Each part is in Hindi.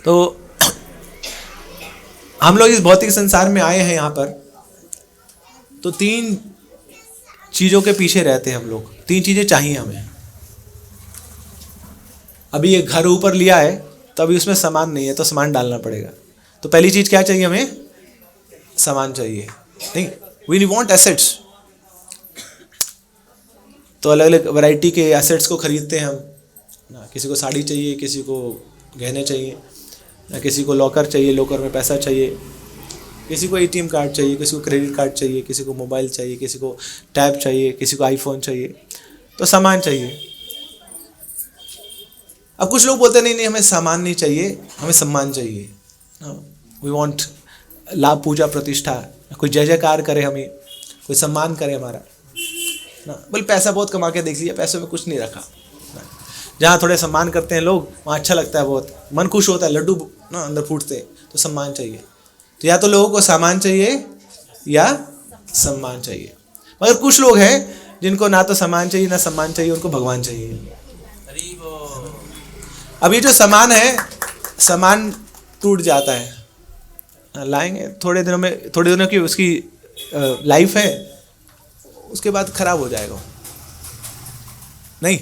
तो हम लोग इस भौतिक संसार में आए हैं यहाँ पर, तो 3 चीज़ों के पीछे रहते हैं हम लोग। 3 चीज़ें चाहिए हमें। अभी ये घर ऊपर लिया है तो अभी उसमें सामान नहीं है, तो सामान डालना पड़ेगा। तो पहली चीज़ क्या चाहिए हमें? सामान चाहिए। नहीं, वी वांट एसेट्स। तो अलग अलग वैरायटी के एसेट्स को खरीदते हैं हम ना। किसी को साड़ी चाहिए, किसी को गहने चाहिए ना, किसी को लॉकर चाहिए, लॉकर में पैसा चाहिए, किसी को ATM कार्ड चाहिए, किसी को क्रेडिट कार्ड चाहिए, किसी को मोबाइल चाहिए, किसी को टैब चाहिए, किसी को आईफोन चाहिए। तो सामान चाहिए। अब कुछ लोग बोलते नहीं हमें सामान नहीं चाहिए, हमें सम्मान चाहिए। वी वांट लाभ, पूजा, प्रतिष्ठा, कोई जय जयकार करे हमें, कोई सम्मान करे हमारा ना। बोले पैसा बहुत कमा के देख लिया, पैसों में कुछ नहीं रखा ना। जहाँ थोड़े सम्मान करते हैं लोग, वहाँ अच्छा लगता है, बहुत मन खुश होता है, लड्डू ना अंदर फूटते। तो सम्मान चाहिए। तो या तो लोगों को सामान चाहिए या सम्मान चाहिए। मगर कुछ लोग हैं जिनको ना तो सामान चाहिए ना सम्मान चाहिए, उनको भगवान चाहिए। अभी जो सामान है, सामान टूट जाता है, लाएंगे थोड़े दिनों की उसकी लाइफ है, उसके बाद खराब हो जाएगा। नहीं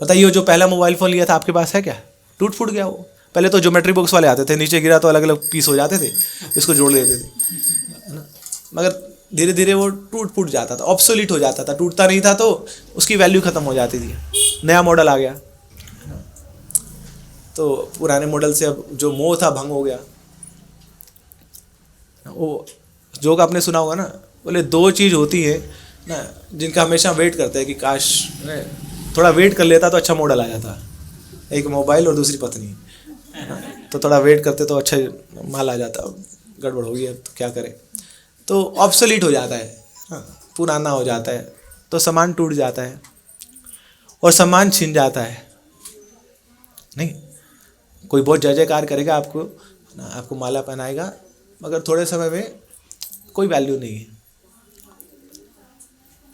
पता, ये जो पहला मोबाइल फ़ोन लिया था आपके पास है क्या? टूट फूट गया वो। पहले तो ज्योमेट्री बॉक्स वाले आते थे, नीचे गिरा तो अलग अलग पीस हो जाते थे, इसको जोड़ लेते थे ना। मगर धीरे धीरे वो टूट फूट जाता था, ऑब्सोलीट हो जाता था, टूटता नहीं था तो उसकी वैल्यू ख़त्म हो जाती थी। नया मॉडल आ गया तो पुराने मॉडल से अब जो मोह था भंग हो गया। वो जोक आपने सुना होगा ना, बोले 2 चीज़ होती है ना जिनका हमेशा वेट करते हैं कि काश थोड़ा वेट कर लेता तो अच्छा मॉडल आ जाता। एक मोबाइल और दूसरी पत्नी। तो थोड़ा वेट करते तो अच्छा माल आ जाता। गड़बड़ हो गई अब तो क्या करें। तो ऑब्सोलीट हो जाता है, पुराना हो जाता है, तो सामान टूट जाता है और सामान छिन जाता है। नहीं, कोई बहुत जय जयकार करेगा आपको ना, आपको माला पहनाएगा, मगर थोड़े समय में कोई वैल्यू नहीं है।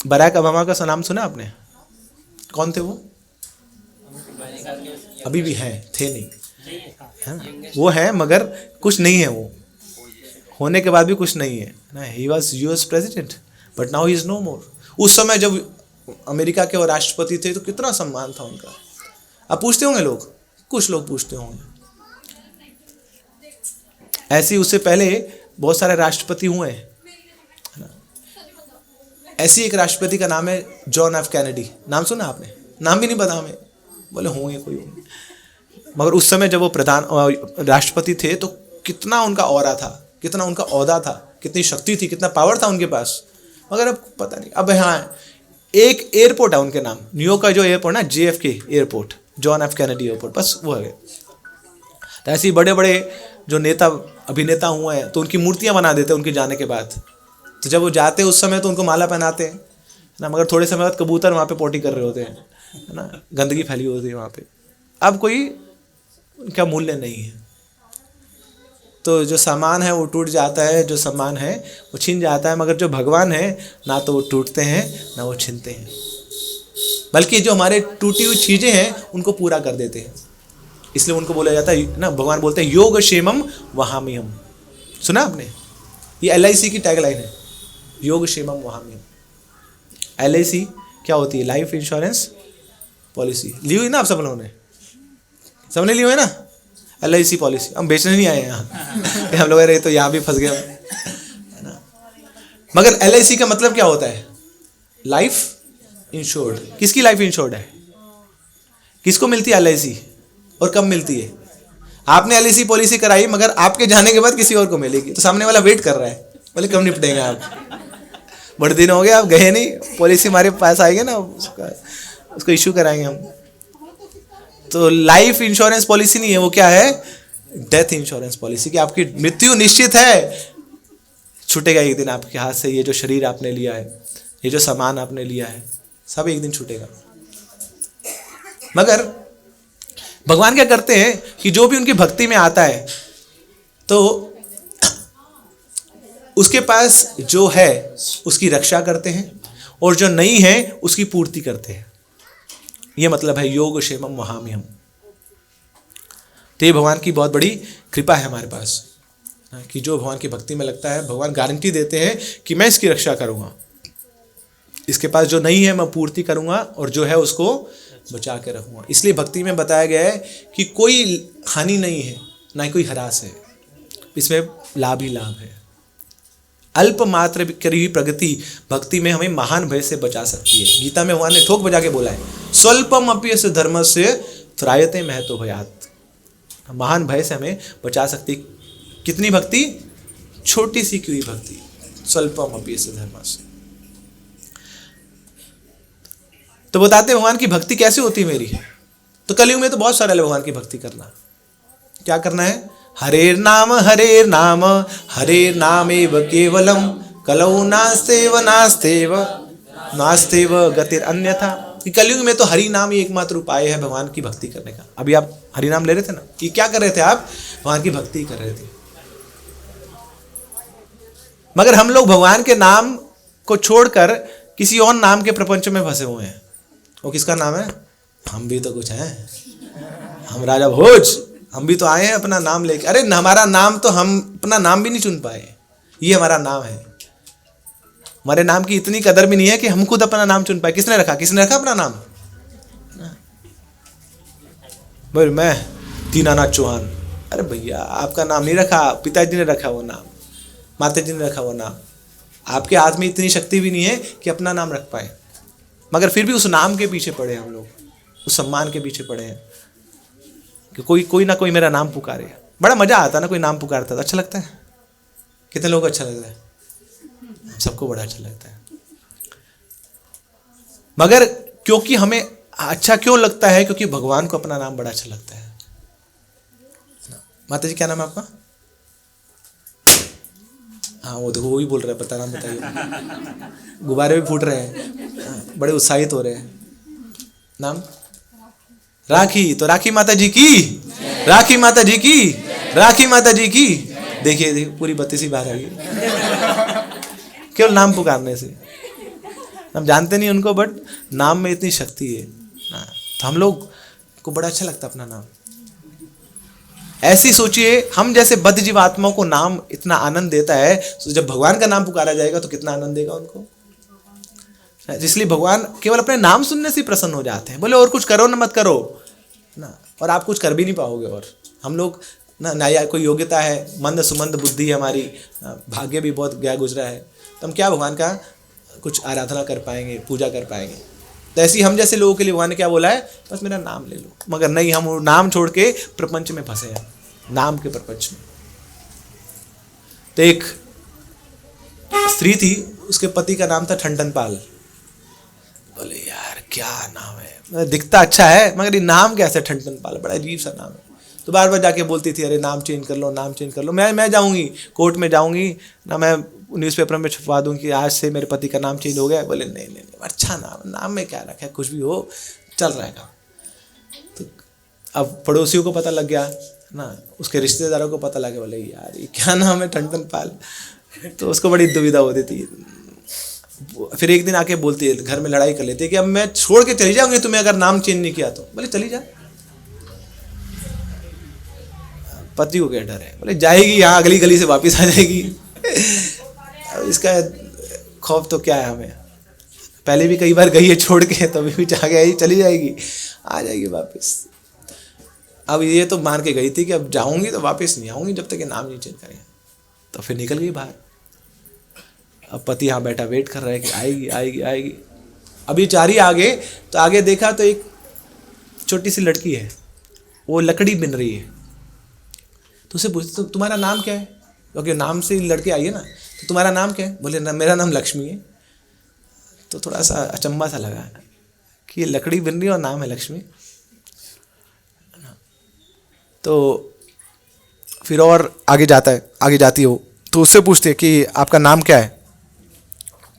बराक ओबामा का नाम सुना आपने? कौन थे वो? अभी भी हैं, थे नहीं है? वो है मगर कुछ नहीं है। वो होने के बाद भी कुछ नहीं है ना। He was US president but now he is no more. उस समय जब अमेरिका के वो राष्ट्रपति थे तो कितना सम्मान था उनका। आप पूछते होंगे लोग, कुछ लोग पूछते होंगे। ऐसे ही उससे पहले बहुत सारे राष्ट्रपति हुए हैं। ऐसी एक राष्ट्रपति का नाम है जॉन एफ कैनेडी। नाम सुना आपने? नाम भी नहीं पता हमें, बोले होंगे कोई होंगे। मगर उस समय जब वो राष्ट्रपति थे तो कितना उनका ऑरा था, कितना उनका ओहदा था, कितनी शक्ति थी, कितना पावर था उनके पास। मगर अब पता नहीं। अब हाँ, एक एयरपोर्ट है उनके नाम, न्यूयॉर्क का जो एयरपोर्ट ना, JFK airport, John F Kennedy airport, बस वो है। तो ऐसे ही बड़े बड़े जो नेता अभिनेता हुए हैं तो उनकी मूर्तियाँ बना देते हैं उनके जाने के बाद। तो जब वो जाते हैं उस समय तो उनको माला पहनाते हैं ना, मगर थोड़े समय बाद कबूतर वहाँ पे पोटी कर रहे होते हैं, है ना, गंदगी फैली होती है वहाँ पे। अब कोई उनका मूल्य नहीं है। तो जो सामान है वो टूट जाता है, जो सम्मान है वो छिन जाता है। मगर जो भगवान है, ना तो वो टूटते हैं ना वो छिनते हैं, बल्कि जो हमारे टूटी हुई चीज़ें हैं उनको पूरा कर देते हैं। इसलिए उनको बोला जाता है ना, भगवान बोलते हैं योग क्षेमम वहाम्यहम्। सुना आपने? ये LIC की टैगलाइन है, योग क्षेमम वहाम्यहम्। LIC क्या होती है? Life insurance policy. ली हुई ना आप सब लोगों ने? सबने ली हुई है ना LIC पॉलिसी? हम बेचने नहीं आए हैं यहाँ हम लोग रहे तो यहाँ भी फंस गए है ना। मगर LIC का मतलब क्या होता है? Life insured. किसकी लाइफ इंश्योर्ड है? किसको मिलती है LIC और कब मिलती है? आपने LIC पॉलिसी कराई, मगर आपके जाने के बाद किसी और को मिलेगी। तो सामने वाला वेट कर रहा है, बोले कब निपटेंगे आप? बड़े दिन हो गए आप गए नहीं, पॉलिसी हमारे पास आएगी ना, उसको इशू कराएंगे हम। तो लाइफ इंश्योरेंस पॉलिसी नहीं है, वो क्या है? Death insurance policy. कि आपकी मृत्यु निश्चित है, छूटेगा एक दिन आपके हाथ से। ये जो शरीर आपने लिया है, ये जो सामान आपने लिया है, सब एक दिन छूटेगा। मगर भगवान क्या करते हैं कि जो भी उनकी भक्ति में आता है तो उसके पास जो है उसकी रक्षा करते हैं और जो नहीं है उसकी पूर्ति करते हैं। यह मतलब है योग क्षेमम वहाम्यहम्। तो ये भगवान की बहुत बड़ी कृपा है हमारे पास कि जो भगवान की भक्ति में लगता है, भगवान गारंटी देते हैं कि मैं इसकी रक्षा करूँगा, इसके पास जो नहीं है मैं पूर्ति करूँगा और जो है उसको बचा के रखूँगा। इसलिए भक्ति में बताया गया है कि कोई हानि नहीं है, ना ही कोई हरास है, इसमें लाभ ही लाभ है। अल्प मात्र करी हुई प्रगति भक्ति में हमें महान भय से बचा सकती है। गीता में भगवान ने ठोक बजा के बोला है, स्वल्पम अपि धर्म से त्रायते महतो भयात्। महान भय से हमें बचा सकती है कितनी भक्ति? छोटी सी की हुई भक्ति, स्वल्पम अपि धर्म से। तो बताते भगवान की भक्ति कैसे होती है मेरी। तो कलयुग में तो बहुत सारा है भगवान की भक्ति करना। क्या करना है? हरेर नाम हरेर नामेव केवलम कलौ नास्तेव नास्तेव नास्तेव गतिर अन्यथा। कि कलयुग में तो हरि नाम ही एकमात्र उपाय है भगवान की भक्ति करने का। अभी आप हरि नाम ले रहे थे ना, कि क्या कर रहे थे आप? भगवान की भक्ति कर रहे थे। मगर हम लोग भगवान के नाम को छोड़कर किसी और नाम के प्रपंच में फंसे हुए हैं। वो किसका नाम है? हम भी तो कुछ हैं, हम राजा भोज, हम भी तो आए हैं अपना नाम लेके। अरे हमारा नाम तो हम अपना नाम भी नहीं चुन पाए, ये हमारा नाम है। हमारे नाम की इतनी कदर भी नहीं है कि हम खुद अपना नाम चुन पाए। किसने रखा अपना नाम? बोल मैं दीनानाथ चौहान। अरे भैया आपका नाम नहीं रखा, पिताजी ने रखा वो नाम, माता जी ने रखा वो नाम। आपके हाथ में इतनी शक्ति भी नहीं है कि अपना नाम रख पाए, मगर फिर भी उस नाम के पीछे पड़े हम लोग, उस सम्मान के पीछे पड़े हैं कि कोई ना कोई मेरा नाम पुकारे। बड़ा मजा आता ना, कोई नाम पुकारता था, अच्छा लगता है। कितने लोग अच्छा लगता है? सबको बड़ा अच्छा लगता है। मगर क्योंकि हमें अच्छा क्यों लगता है? क्योंकि भगवान को अपना नाम बड़ा अच्छा लगता है। माता जी क्या नाम है आपका? हाँ वो देखो वो भी बोल रहे हैं, पता नाम बताइए। गुब्बारे भी फूट रहे हैं, बड़े उत्साहित हो रहे हैं। नाम? राखी। तो राखी माता जी की, राखी माता जी की, राखी माता जी की। देखिए पूरी बत्ती सी बाहर आ गई केवल नाम पुकारने से। हम जानते नहीं उनको, बट नाम में इतनी शक्ति है ना। तो हम लोग को बड़ा अच्छा लगता है अपना नाम। ऐसी सोचिए, हम जैसे बद्ध जीवात्माओं को नाम इतना आनंद देता है, तो जब भगवान का नाम पुकारा जाएगा तो कितना आनंद देगा उनको। इसलिए भगवान केवल अपने नाम सुनने से प्रसन्न हो जाते हैं। बोले और कुछ करो ना मत करो ना, और आप कुछ कर भी नहीं पाओगे। और हम लोग ना या कोई योग्यता है, मंद सुमंद बुद्धि है हमारी, भाग्य भी बहुत गया गुजरा है, तो हम क्या भगवान का कुछ आराधना कर पाएंगे, पूजा कर पाएंगे। तो ऐसे ही हम जैसे लोगों के लिए भगवान ने क्या बोला है? बस मेरा नाम ले लो। मगर नहीं, हम वो नाम छोड़ के प्रपंच में फंसे हैं, नाम के प्रपंच में। तो एक स्त्री थी, उसके पति का नाम था ठंडन पाल। बोले यार क्या नाम है, दिखता अच्छा है मगर ये नाम कैसे ठंडन पाल, बड़ा अजीब सा नाम है। तो बार बार जाके बोलती थी अरे नाम चेंज कर लो, नाम चेंज कर लो। मैं जाऊंगी कोर्ट में, जाऊंगी ना, मैं न्यूज़पेपर में छपवा दूंगी कि आज से मेरे पति का नाम चेंज हो गया। बोले नहीं नहीं नहीं, अच्छा नाम में क्या रखा है, कुछ भी हो चल रहेगा। तो अब पड़ोसियों को पता लग गया ना, उसके रिश्तेदारों को पता लग गया। बोले यार ये क्या नाम है ठंडन पाल। तो उसको बड़ी दुविधा होती थी। फिर एक दिन आके बोलती है, घर में लड़ाई कर लेती है कि अब मैं छोड़ के चली जाऊंगी तुम्हें अगर नाम चेंज नहीं किया तो। बोले चली जा। पति को क्या डर है? बोले जाएगी यहाँ अगली गली से वापस आ जाएगी। इसका खौफ तो क्या है हमें, पहले भी कई बार गई है छोड़ के, तभी भी जा गई, चली जाएगी, आ जाएगी वापस। अब ये तो मान के गई थी कि अब जाऊंगी तो वापस नहीं आऊंगी जब तक ये नाम नहीं चेंज करें। तो फिर निकल गई बाहर। अब पति यहाँ बैठा वेट कर रहा है कि आएगी आएगी आएगी। अभी चारी आगे, तो आगे देखा तो एक छोटी सी लड़की है, वो लकड़ी बिन रही है। तो उसे पूछते तो तुम्हारा नाम क्या है, क्योंकि नाम से लड़के आई है ना। तो तुम्हारा नाम क्या है? बोले ना मेरा नाम लक्ष्मी है। तो थोड़ा सा अचंभा सा लगा कि ये लकड़ी बिन रही और नाम है लक्ष्मी। तो फिर और आगे जाता है, आगे जाती हो तो उससे पूछते हैं कि आपका नाम क्या है।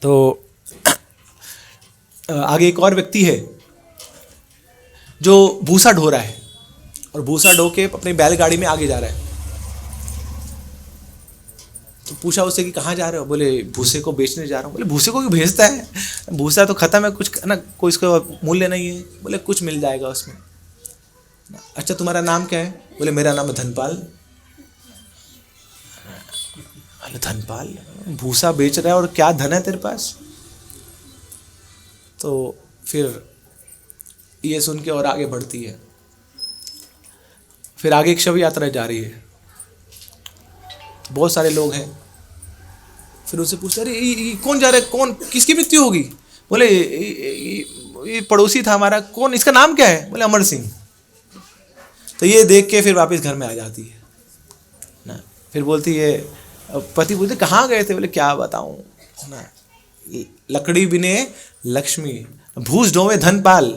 तो आगे एक और व्यक्ति है जो भूसा ढो रहा है, और भूसा ढो के अपनी बैलगाड़ी में आगे जा रहा है। तो पूछा उससे कि कहाँ जा रहे हो? बोले भूसे को बेचने जा रहा हूँ। बोले भूसे को क्यों भेजता है, भूसा तो खत्म है, कुछ ना कोई इसका मूल्य नहीं है। बोले कुछ मिल जाएगा उसमें। अच्छा तुम्हारा नाम क्या है? बोले मेरा नाम है धनपाल। अरे धनपाल, भूसा बेच रहा है और क्या धन है तेरे पास? तो फिर ये सुन के और आगे बढ़ती है। फिर आगे एक शव यात्रा जा रही है, बहुत सारे लोग हैं। फिर उससे पूछते अरे ये कौन जा रहा है, कौन, किसकी मृत्यु होगी? बोले ये पड़ोसी था हमारा, कौन, इसका नाम क्या है? बोले अमर सिंह। तो ये देख के फिर वापस घर में आ जाती है ना। फिर बोलती है, पति बोलते कहाँ गए थे? बोले क्या बताऊं ना, लकड़ी बिने लक्ष्मी, भूस ढोवे धनपाल,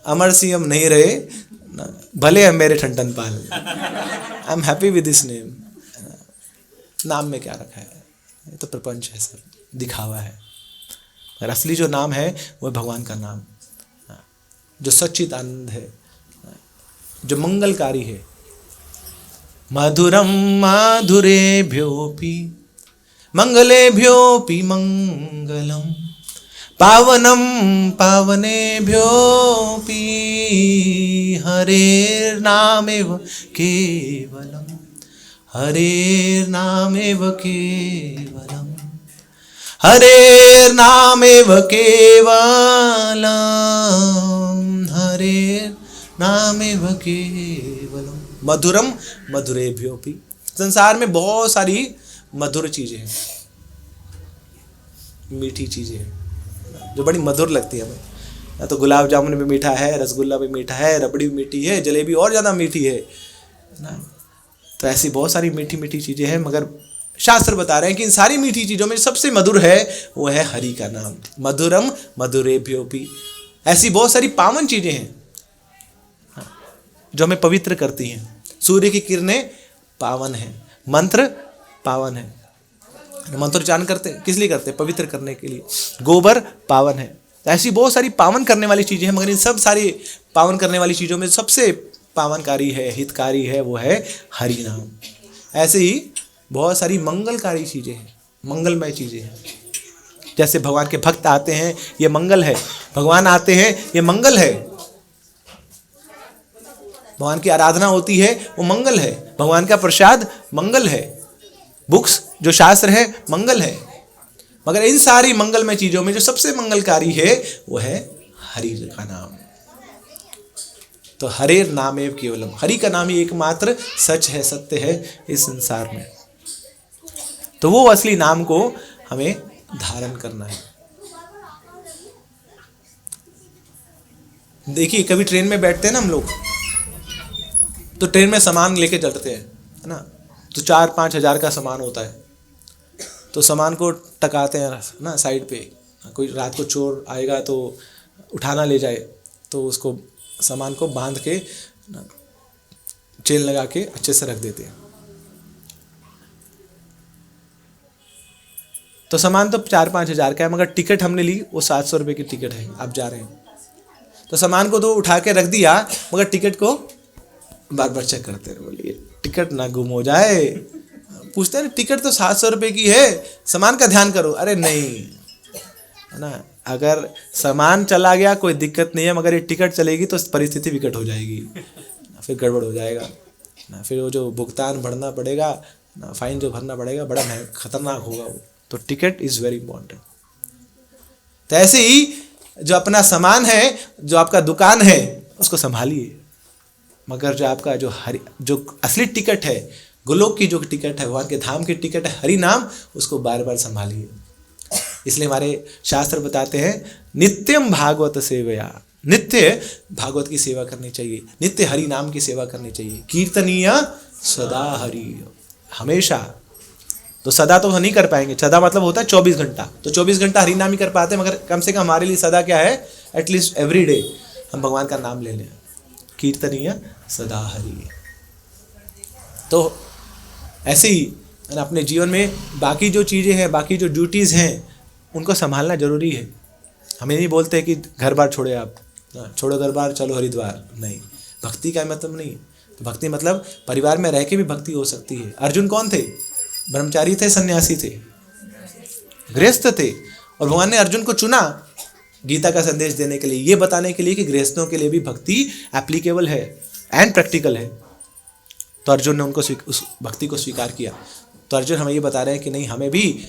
अमर सिंह हम नहीं रहे ना, भले हम मेरे ठंडन पाल। I am happy with this name. नाम में क्या रखा है? ये तो प्रपंच है, सब दिखावा है। और असली जो नाम है वो है भगवान का नाम, जो सच्चित आनंद है, जो मंगलकारी है। मधुरम माधुरेभ्योऽपि मंगलेभ्योऽपि मंगलम, पावनम पावनेभ्योऽपि हरेर्नामेव केवलम, हरेर्नामेव केवलम, हरेर्नामेव केवलम, हरेर्नामेव केवलम। मधुरम मधुरेभ्योऽपि। संसार में बहुत सारी मधुर चीजें हैं, मीठी चीजें हैं जो बड़ी मधुर लगती है हमें। तो गुलाब जामुन भी मीठा है, रसगुल्ला भी मीठा है, रबड़ी भी मीठी है, जलेबी और ज़्यादा मीठी है ना। तो ऐसी बहुत सारी मीठी मीठी चीज़ें हैं, मगर शास्त्र बता रहे हैं कि इन सारी मीठी चीज़ों में सबसे मधुर है वो है हरि का नाम। मधुरम मधुरेभ्योऽपि। ऐसी बहुत सारी पावन चीज़ें हैं जो हमें पवित्र करती हैं। सूर्य की किरणें पावन हैं, मंत्र पावन है, मंत्रोच्चारण करते किस लिए करते? पवित्र करने के लिए। गोबर पावन है। ऐसी बहुत सारी पावन करने वाली चीज़ें हैं, मगर इन सब सारी पावन करने वाली चीज़ों में सबसे पावनकारी है, हितकारी है, वो है हरि नाम। ऐसे ही बहुत सारी मंगलकारी चीज़ें हैं, मंगलमय चीज़ें हैं। जैसे भगवान के भक्त आते हैं, ये मंगल है। भगवान आते हैं, ये मंगल है। भगवान की आराधना होती है, वो मंगल है। भगवान का प्रसाद मंगल है। बुक्स जो शास्त्र है मंगल है। मगर इन सारी मंगलमय चीजों में जो सबसे मंगलकारी है वो है हरि का नाम। तो हरेर नामेव केवलम। हरि का नाम ही एकमात्र सच है, सत्य है इस संसार में। तो वो असली नाम को हमें धारण करना है। देखिए कभी ट्रेन में बैठते हैं ना हम लोग, तो ट्रेन में सामान लेके चढ़ते हैं, है ना। तो 4-5 हज़ार का सामान होता है, तो सामान को टकाते हैं ना साइड पे। कोई रात को चोर आएगा तो उठाना ले जाए, तो उसको सामान को बांध के ना चेन लगा के अच्छे से रख देते हैं। तो सामान तो 4-5 हज़ार का है, मगर टिकट हमने ली वो 700 रुपये की टिकट है, आप जा रहे हैं। तो सामान को तो उठा के रख दिया, मगर टिकट को बार बार चेक करते रहे, बोलिए टिकट ना गुम हो जाए। पूछते हैं टिकट तो 700 रुपये की है, सामान का ध्यान करो। अरे नहीं, है ना। अगर सामान चला गया कोई दिक्कत नहीं है, मगर ये टिकट चलेगी तो परिस्थिति विकट हो जाएगी, फिर गड़बड़ हो जाएगा ना। फिर वो जो भुगतान भरना पड़ेगा ना, फाइन जो भरना पड़ेगा, बड़ा खतरनाक होगा वो। तो टिकट इज़ वेरी इंपॉर्टेंट। तो ऐसे ही जो अपना सामान है, जो आपका दुकान है, उसको संभालिए। मगर जो आपका जो असली टिकट है, गोलोक की जो टिकट है, भगवान के धाम की टिकट है, हरि नाम, उसको बार बार संभालिए। इसलिए हमारे शास्त्र बताते हैं नित्यम भागवत सेवया, नित्य भागवत की सेवा करनी चाहिए, नित्य हरि नाम की सेवा करनी चाहिए। कीर्तनीय सदा हरि, हमेशा। तो सदा तो नहीं कर पाएंगे, सदा मतलब होता है 24 घंटा, तो 24 घंटा हरि नाम ही कर पाते हैं, मगर कम से कम हमारे लिए सदा क्या है, एटलीस्ट एवरी डे हम भगवान का नाम ले लें। कीर्तनीय सदा हरि। तो ऐसे ही अपने जीवन में बाकी जो चीज़ें हैं, बाकी जो ड्यूटीज़ हैं, उनको संभालना जरूरी है। हमें नहीं बोलते कि घर बार छोड़े, आप छोड़ो घर बार चलो हरिद्वार, नहीं। भक्ति का मतलब नहीं। तो भक्ति मतलब परिवार में रह के भी भक्ति हो सकती है। अर्जुन कौन थे? ब्रह्मचारी थे, सन्यासी थे, गृहस्थ थे, और भगवान ने अर्जुन को चुना गीता का संदेश देने के लिए, ये बताने के लिए कि गृहस्थों के लिए भी भक्ति एप्लीकेबल है एंड प्रैक्टिकल है। तो अर्जुन ने उनको उस भक्ति को स्वीकार किया। तो अर्जुन हमें ये बता रहे हैं कि नहीं, हमें भी,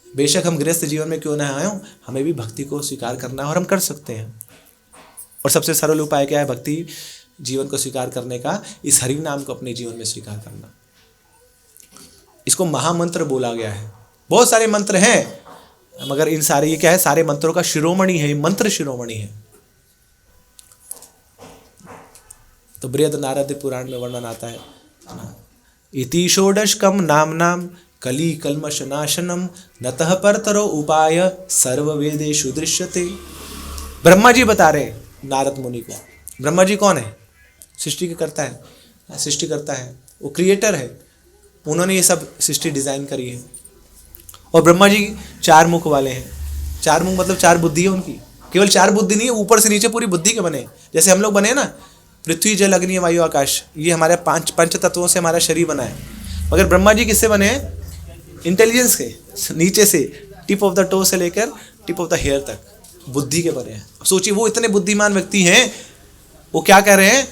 बेशक हम गृहस्थ जीवन में क्यों ना आए हों, हमें भी भक्ति को स्वीकार करना है और हम कर सकते हैं। और सबसे सरल उपाय क्या है भक्ति जीवन को स्वीकार करने का? इस हरि नाम को अपने जीवन में स्वीकार करना। इसको महामंत्र बोला गया है। बहुत सारे मंत्र हैं मगर इन सारे, ये क्या है, सारे मंत्रों का शिरोमणि है, मंत्र शिरोमणि है। तो बृहद नारद पुराण में वर्णन आता है, इति षोडशकम नाम कली कल्मष नाशनम नतः परतरो उपाय सर्व वेदेषु दृश्यते। ब्रह्मा जी बता रहे नारद मुनि को। ब्रह्मा जी कौन है? सृष्टि के करता है, सृष्टि करता है, वो क्रिएटर है। उन्होंने ये सब सृष्टि डिजाइन करी है। और ब्रह्मा जी 4 मुख वाले हैं। 4 मुख मतलब 4 बुद्धि है उनकी। केवल 4 बुद्धि नहीं है, ऊपर से नीचे पूरी बुद्धि के बने। जैसे हम लोग बने ना, पृथ्वी जल अग्नि वायु आकाश, ये हमारे 5 तत्वों से हमारा शरीर बना है। मगर ब्रह्मा जी किससे बने हैं? इंटेलिजेंस के, नीचे से, टिप ऑफ द टो से लेकर टिप ऑफ द हेयर तक बुद्धि के बने हैं। सोचिए वो इतने बुद्धिमान व्यक्ति हैं, वो क्या कह रहे हैं?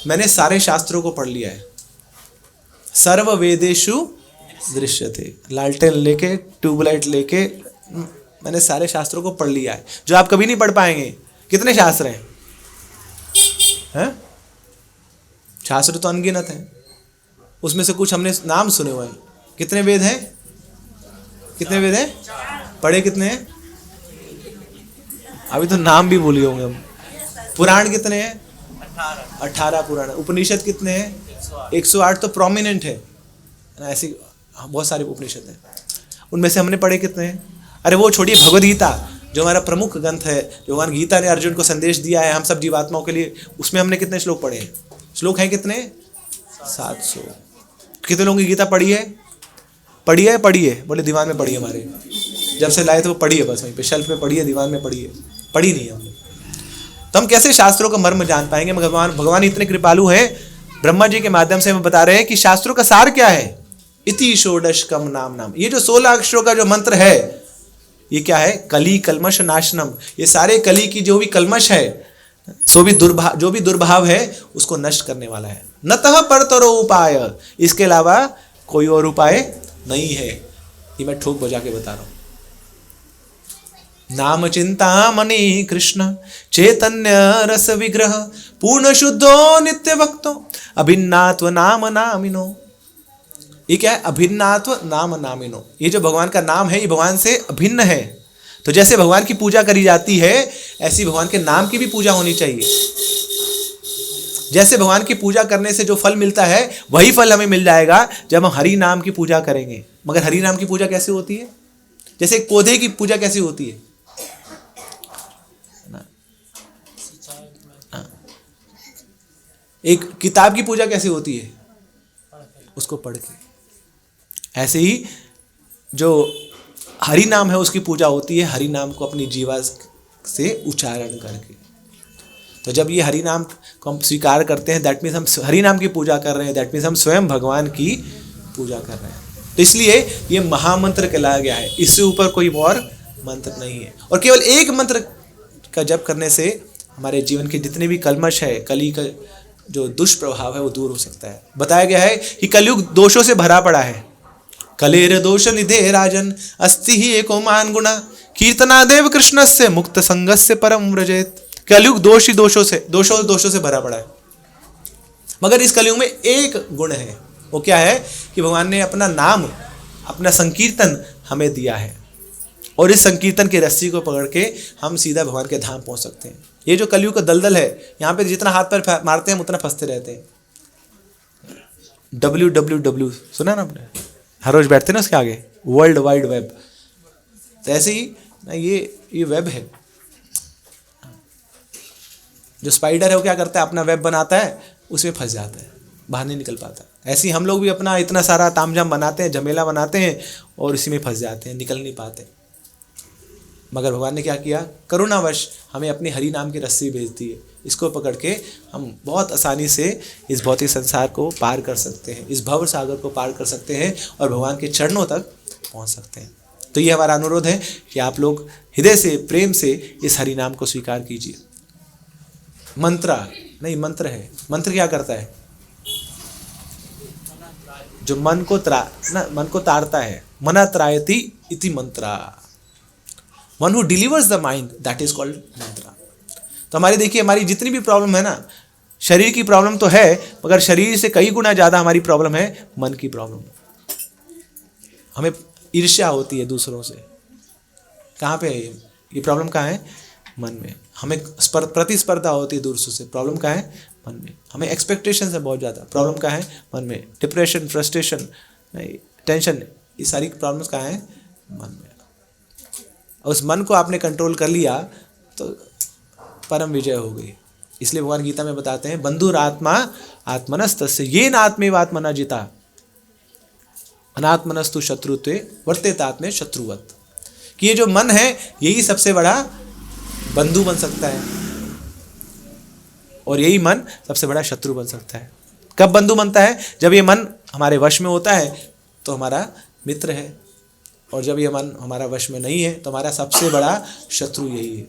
मैंने सारे शास्त्रों को पढ़ लिया है, सर्व वेदेषु दृश्यते। लालटेन लेके, ट्यूबलाइट लेके मैंने सारे शास्त्रों को पढ़ लिया है, जो आप कभी नहीं पढ़ पाएंगे। कितने शास्त्र हैं? शास्त्र तो अनगिनत हैं, उसमें से कुछ हमने नाम सुने हुए हैं। कितने वेद हैं? कितने वेद हैं? पढ़े कितने हैं? अभी तो नाम भी भूल होंगे हम। पुराण कितने हैं? 18 पुराण। उपनिषद कितने हैं? 108 तो प्रोमिनेंट है ना, ऐसी बहुत सारे उपनिषद हैं। उनमें से हमने पढ़े कितने हैं? अरे वो छोड़िए, भगवद गीता जो हमारा प्रमुख ग्रंथ है, जो भगवान गीता ने अर्जुन को संदेश दिया है हम सब जीवात्माओं के लिए, उसमें हमने कितने श्लोक पढ़े हैं? श्लोक हैं कितने? 700। कितने लोगों की गीता पढ़ी है? पढ़ी है? पढ़ी है? बोले दीवान में पढ़ी है। हमारे जब से लाए तो वो पढ़ी है, बस वहीं पे शेल्फ में पढ़ी है, दीवान में पढ़ी है, पढ़ी नहीं है हमने। तो हम कैसे शास्त्रों का मर्म जान पाएंगे? मगर भगवान इतने कृपालु हैं, ब्रह्मा जी के माध्यम से हमें बता रहे हैं कि शास्त्रों का सार क्या है। इति षोडशकम नाम। ये जो 16 अक्षरों का जो मंत्र है, ये क्या है? कली कल्मष नाशनम। ये सारे कली की जो भी कल्मष है, जो भी दुर्भाव है, उसको नष्ट करने वाला है। नतः परतरो उपाय, इसके अलावा कोई और उपाय नहीं है। ये मैं ठोक बजा के बता रहा हूं। नाम चिंता मणि कृष्ण चैतन्य रस विग्रह पूर्ण शुद्धो नित्य भक्तो अभिन्नात्व नाम नामिनो। ये क्या है? अभिन्नात्व नाम नामिनो। ये जो भगवान का नाम है, ये भगवान से अभिन्न है। तो जैसे भगवान की पूजा करी जाती है, ऐसी भगवान के नाम की भी पूजा होनी चाहिए। जैसे भगवान की पूजा करने से जो फल मिलता है, वही फल हमें मिल जाएगा जब हम हरि नाम की पूजा करेंगे। मगर हरि नाम की पूजा कैसे होती है? जैसे एक पौधे की पूजा कैसे होती है? एक किताब की पूजा कैसे होती है? उसको पढ़ के। ऐसे ही जो हरि नाम है उसकी पूजा होती है, हरि नाम को अपनी जीवा से उच्चारण करके। तो जब ये हरि नाम को हम स्वीकार करते हैं, दैट मीन्स हम हरि नाम की पूजा कर रहे हैं, दैट मीन्स हम स्वयं भगवान की पूजा कर रहे हैं। तो इसलिए ये महामंत्र कहलाया गया है, इससे ऊपर कोई और मंत्र नहीं है। और केवल एक मंत्र का जप करने से हमारे जीवन के जितने भी कल्मश है, कली का जो दुष्प्रभाव है, वो दूर हो सकता है। बताया गया है कि कलयुग दोषों से भरा पड़ा है। कलेर दोष निधे राजन अस्ति ही एको मान गुणा कीर्तनादेव कृष्ण से मुक्त संगस्य परम व्रजेत। कलयुग दोषों से भरा पड़ा है। मगर इस कलयुग में एक गुण है, वो क्या है? कि भगवान ने अपना नाम, अपना संकीर्तन हमें दिया है, और इस संकीर्तन की रस्सी को पकड़ के हम सीधा भगवान के धाम पहुंच सकते हैं। ये जो कलयुग का दलदल है, यहाँ पे जितना हाथ पैर मारते हैं उतना फंसते रहते हैं। www सुना ना आपने? हर रोज बैठते ना उसके आगे, वर्ल्ड वाइड वेब। तो ऐसे ही ये वेब है। जो स्पाइडर है वो क्या करता है? अपना वेब बनाता है, उसमें फंस जाता है, बाहर नहीं निकल पाता। ऐसे ही हम लोग भी अपना इतना सारा तामझाम बनाते हैं, झमेला बनाते हैं, और इसी में फंस जाते हैं, निकल नहीं पाते। मगर भगवान ने क्या किया? करुणावश हमें अपनी हरि नाम की रस्सी भेज दी है। इसको पकड़ के हम बहुत आसानी से इस भौतिक संसार को पार कर सकते हैं, इस भव सागर को पार कर सकते हैं, और भगवान के चरणों तक पहुंच सकते हैं। तो ये हमारा अनुरोध है कि आप लोग हृदय से, प्रेम से इस हरि नाम को स्वीकार कीजिए। मंत्र है। मंत्र क्या करता है? जो मन को तारता है, मना त्रायति इति मंत्रा, one who delivers the mind, that is called mantra. तो हमारी देखिए, हमारी जितनी भी प्रॉब्लम है ना, शरीर की प्रॉब्लम तो है, मगर शरीर से कई गुना ज्यादा हमारी प्रॉब्लम है मन की प्रॉब्लम। हमें ईर्ष्या होती है दूसरों से, कहाँ पे है ये प्रॉब्लम? कहाँ है? मन में। हमें प्रतिस्पर्धा होती है दूसरों से, प्रॉब्लम कहाँ है? मन में। हमें एक्सपेक्टेशन है बहुत ज़्यादा, प्रॉब्लम कहाँ है? मन में। डिप्रेशन, फ्रस्ट्रेशन, टेंशन, ये सारी प्रॉब्लम्स कहाँ है? मन में। और उस मन को आपने कंट्रोल कर लिया तो परम विजय हो गई। इसलिए भगवान गीता में बताते हैं, बंधुरात्मा आत्मनस्तस्य येन आत्मेवात्मना जिता अनात्मनस्तु शत्रुत्वे वर्तेतात्मे शत्रुवत। कि ये जो मन है यही सबसे बड़ा बंधु बन सकता है और यही मन सबसे बड़ा शत्रु बन सकता है। कब बंधु बनता है? जब ये मन हमारे वश में होता है तो हमारा मित्र है, और जब ये मन हमारा वश में नहीं है तो हमारा सबसे बड़ा शत्रु यही है।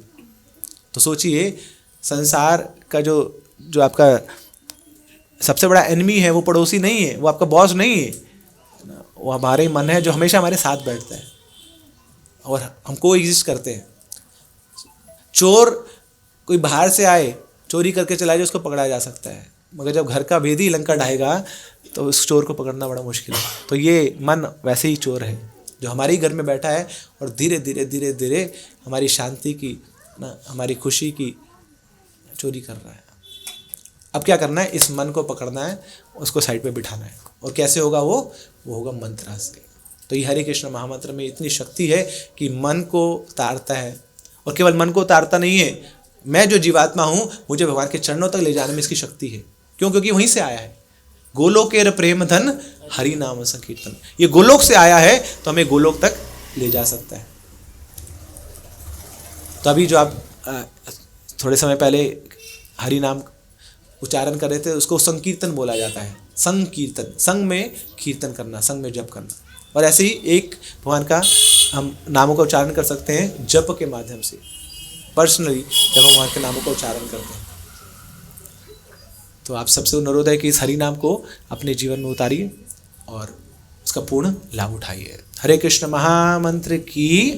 तो सोचिए, संसार का जो आपका सबसे बड़ा एनिमी है वो पड़ोसी नहीं है, वो आपका बॉस नहीं है, वो हमारे मन है जो हमेशा हमारे साथ बैठता है और हमको एग्जिस्ट करते हैं। चोर कोई बाहर से आए, चोरी करके चला जाए, उसको पकड़ा जा सकता है, मगर जब घर का भेदी लंका ढाएगा तो उस चोर को पकड़ना बड़ा मुश्किल है। तो ये मन वैसे ही चोर है जो हमारे ही घर में बैठा है और धीरे धीरे धीरे धीरे हमारी शांति की ना, हमारी खुशी की चोरी कर रहा है। अब क्या करना है? इस मन को पकड़ना है, उसको साइड पे बिठाना है। और कैसे होगा वो होगा मंत्र से। तो ये हरे कृष्ण महामंत्र में इतनी शक्ति है कि मन को तारता है, और केवल मन को तारता नहीं है, मैं जो जीवात्मा हूँ मुझे भगवान के चरणों तक ले जाने में इसकी शक्ति है। क्यों? क्योंकि वहीं से आया है। गोलोकेर प्रेम धन हरि नाम संकीर्तन, ये गोलोक से आया है तो हमें गोलोक तक ले जा सकता है। तो अभी जो आप थोड़े समय पहले हरि नाम उच्चारण कर रहे थे, उसको संकीर्तन बोला जाता है। संकीर्तन, संग में कीर्तन करना, संग में जप करना। और ऐसे ही एक भगवान का हम नामों का उच्चारण कर सकते हैं जप के माध्यम से, पर्सनली जब हम भगवान के नामों का उच्चारण करते हैं। तो आप सबसे अनुरोध है कि इस हरि नाम को अपने जीवन में उतारिए और उसका पूर्ण लाभ उठाइए। हरे कृष्ण महामंत्र की